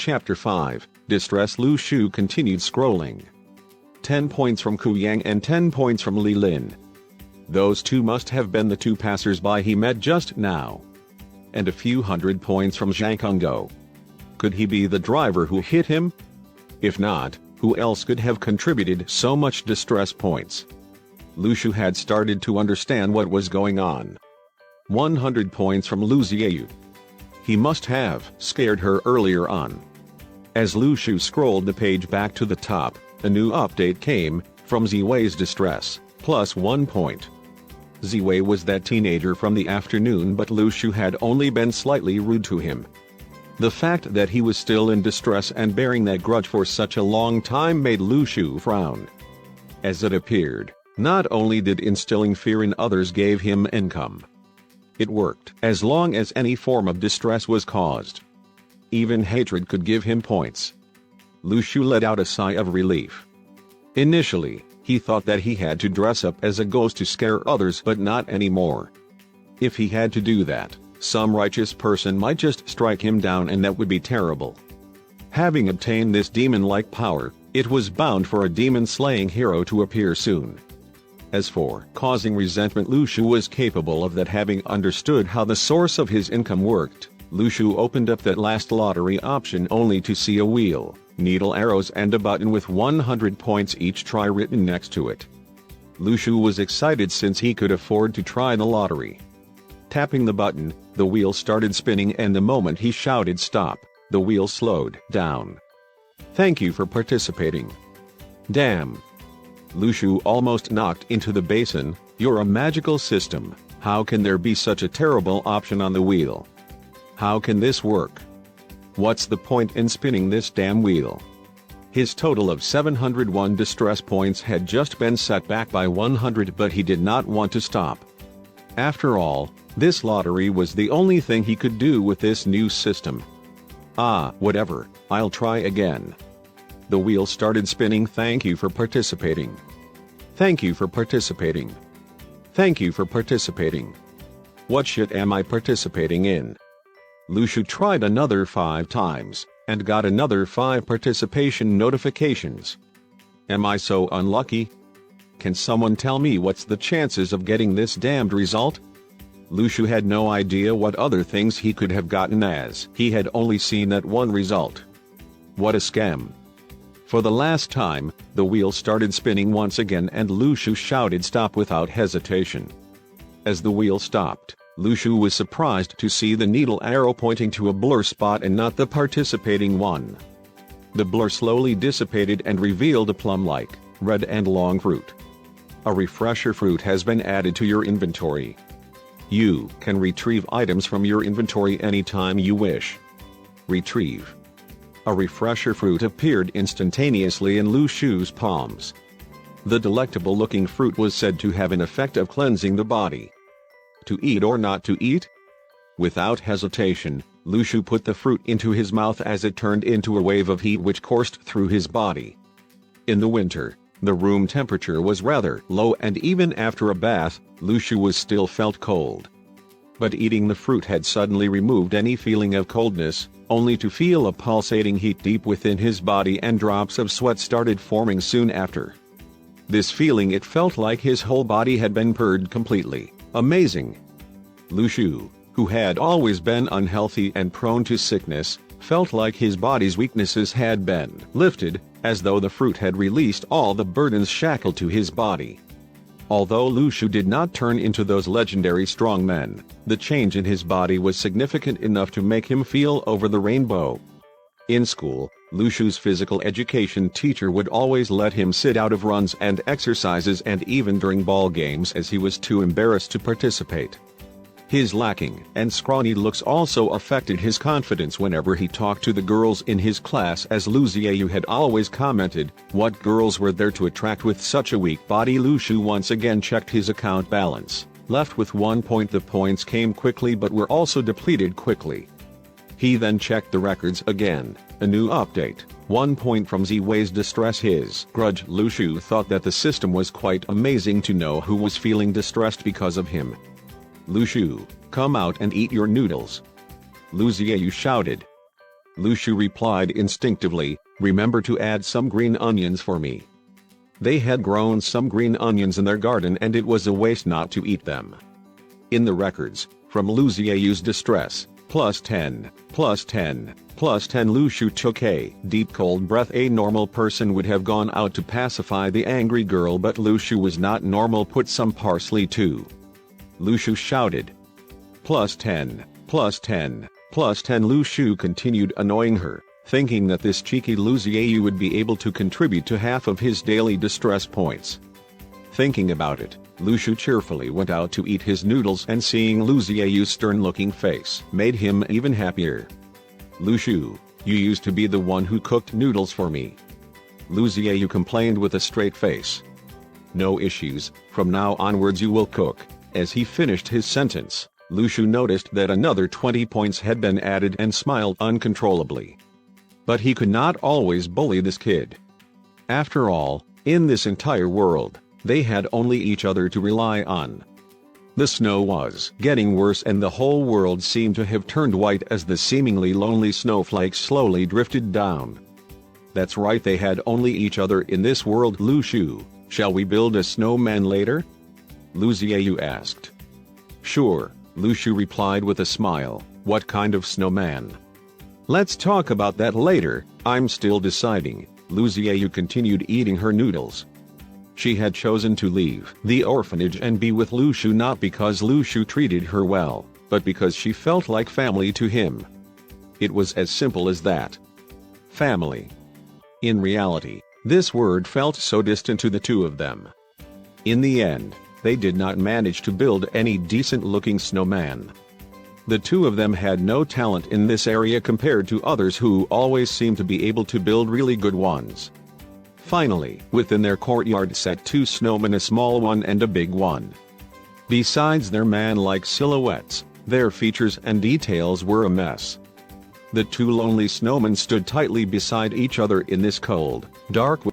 Chapter 5, Distress. Lu Shu continued scrolling. 10 points from Ku Yang and 10 points from Li Lin. Those two must have been the two passers-by he met just now. And a few hundred points from Zhang Kongdo. Could he be the driver who hit him? If not, who else could have contributed so much distress points? Lu Shu had started to understand what was going on. 100 points from Lu Xiaoyu. He must have scared her earlier on. As Lu Shu scrolled the page back to the top, a new update came, from Ziwei's distress, plus 1 point. Ziwei was that teenager from the afternoon, but Lu Shu had only been slightly rude to him. The fact that he was still in distress and bearing that grudge for such a long time made Lu Shu frown. As it appeared, not only did instilling fear in others gave him income. It worked as long as any form of distress was caused. Even hatred could give him points. Lu Shu let out a sigh of relief. Initially, he thought that he had to dress up as a ghost to scare others, but not anymore. If he had to do that, some righteous person might just strike him down, and that would be terrible. Having obtained this demon-like power, it was bound for a demon-slaying hero to appear soon. As for causing resentment, Lu Shu was capable of that. Having understood how the source of his income worked, Lu Shu opened up that last lottery option only to see a wheel, needle arrows and a button with 100 points each try written next to it. Lu Shu was excited since he could afford to try the lottery. Tapping the button, the wheel started spinning, and the moment he shouted stop, the wheel slowed down. Thank you for participating. Damn. Lu Shu almost knocked into the basin. You're a magical system. How can there be such a terrible option on the wheel? How can this work? What's the point in spinning this damn wheel? His total of 701 distress points had just been set back by 100, but he did not want to stop. After all, this lottery was the only thing he could do with this new system. Whatever, I'll try again. The wheel started spinning. Thank you for participating. Thank you for participating. Thank you for participating. What shit am I participating in? Lu Shu tried another 5 times, and got another 5 participation notifications. Am I so unlucky? Can someone tell me what's the chances of getting this damned result? Lu Shu had no idea what other things he could have gotten, as he had only seen that one result. What a scam. For the last time, the wheel started spinning once again, and Lu Shu shouted stop without hesitation. As the wheel stopped, Lu Shu was surprised to see the needle arrow pointing to a blur spot and not the participating one. The blur slowly dissipated and revealed a plum-like, red and long fruit. A refresher fruit has been added to your inventory. You can retrieve items from your inventory anytime you wish. Retrieve. A refresher fruit appeared instantaneously in Lu Shu's palms. The delectable-looking fruit was said to have an effect of cleansing the body. To eat or not to eat? Without hesitation, Lu Shu put the fruit into his mouth as it turned into a wave of heat which coursed through his body. In the winter, the room temperature was rather low, and even after a bath, Lu Shu was still felt cold. But eating the fruit had suddenly removed any feeling of coldness, only to feel a pulsating heat deep within his body, and drops of sweat started forming soon after. This feeling, it felt like his whole body had been purged completely. Amazing. Lu Shu, who had always been unhealthy and prone to sickness, felt like his body's weaknesses had been lifted, as though the fruit had released all the burdens shackled to his body. Although Lu Shu did not turn into those legendary strongmen, the change in his body was significant enough to make him feel over the rainbow. In school, Lu Shu's physical education teacher would always let him sit out of runs and exercises, and even during ball games, as he was too embarrassed to participate. His lacking and scrawny looks also affected his confidence whenever he talked to the girls in his class, as Lu Xiaoyu had always commented, what girls were there to attract with such a weak body? Lu Shu once again checked his account balance, left with 1 point. The points came quickly but were also depleted quickly. He then checked the records again. A new update, 1 point from Ziwei's distress. His grudge. Lu Shu thought that the system was quite amazing to know who was feeling distressed because of him. Lu Shu, come out and eat your noodles. Lu Xiaoyu shouted. Lu Shu replied instinctively, "Remember to add some green onions for me." They had grown some green onions in their garden and it was a waste not to eat them. In the records, from Lu Xiaoyu's distress, +10, +10, +10. Lu Shu took a deep cold breath. A normal person would have gone out to pacify the angry girl, but Lu Shu was not normal. Put some parsley too. Lu Shu shouted. +10, +10, +10. Lu Shu continued annoying her, thinking that this cheeky Lu Xiaoyu would be able to contribute to half of his daily distress points. Thinking about it, Lu Shu cheerfully went out to eat his noodles, and seeing Lu Xiaoyu's stern-looking face made him even happier. "Lu Shu, you used to be the one who cooked noodles for me." Lu Xiaoyu complained with a straight face. "No issues, from now onwards you will cook." As he finished his sentence, Lu Shu noticed that another 20 points had been added and smiled uncontrollably. But he could not always bully this kid. After all, in this entire world, they had only each other to rely on. The snow was getting worse and the whole world seemed to have turned white as the seemingly lonely snowflakes slowly drifted down. That's right, they had only each other in this world. "Lu Shu, shall we build a snowman later?" Lu Xiaoyu asked. "Sure," Lu Shu replied with a smile. "What kind of snowman?" "Let's talk about that later, I'm still deciding." Lu Xiaoyu continued eating her noodles. She had chosen to leave the orphanage and be with Lu Shu not because Lu Shu treated her well, but because she felt like family to him. It was as simple as that. Family. In reality, this word felt so distant to the two of them. In the end, they did not manage to build any decent-looking snowman. The two of them had no talent in this area compared to others who always seemed to be able to build really good ones. Finally, within their courtyard sat two snowmen, a small one and a big one. Besides their man-like silhouettes, their features and details were a mess. The two lonely snowmen stood tightly beside each other in this cold, dark